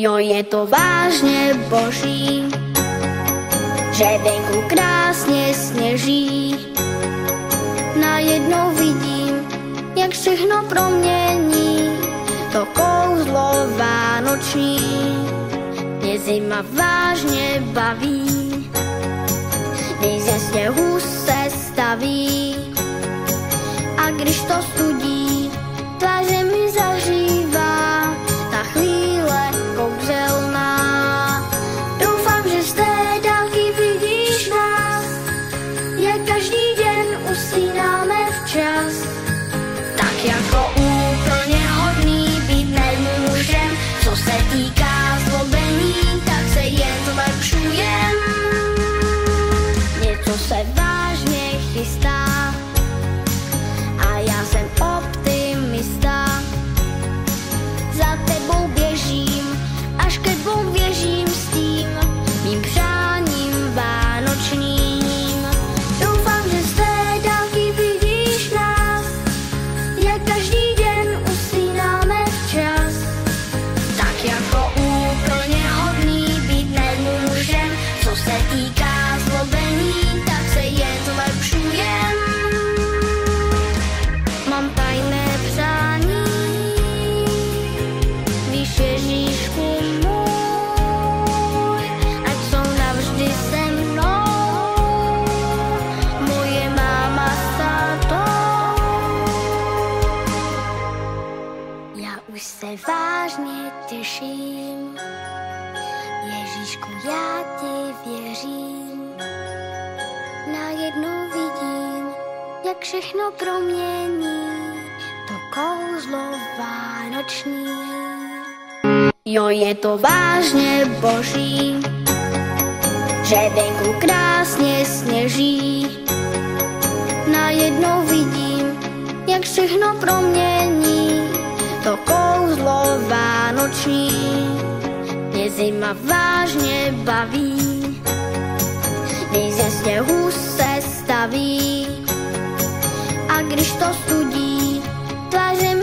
Jo, je to vážně boží, že venku krásně sněží. Najednou vidím, jak všechno promění, to kouzlo vánoční. Mě zima vážně baví, když ze sněhu se staví. A když to studí, tváře mi zahřívá ta chvíle kouzelná. Doufám, že z té dálky vidíš nás, jak každý den usínáme včas. Tak jako úplně hodný být nemůžem, co se týká zlobení, tak se jen zlepšujem. Něco se vážně chystá a já jsem optimista. Za tebou běžím, až ke dvou věžím s tím mým přáním vánočním. Doufám, že z té dálky vidíš nás, jak každý den usínáme včas. Tak jako úplně hodný být nemůžem, co se týká zlobení, tak se jen zlepšujem. Mám tajné přání, víš, Ježíšku můj, ať jsou navždy se mnou, moje máma s tátou. Já už se vážně těším, Ježíšku, já ti věřím. Najednou vidím, jak všechno promění, to kouzlo vánoční. Jo, je to vážně boží, že venku krásně sněží. Najednou vidím, jak všechno promění, to kouzlo vánoční. Mě zima vážně baví, když ze sněhu se staví. A když to studí, tváře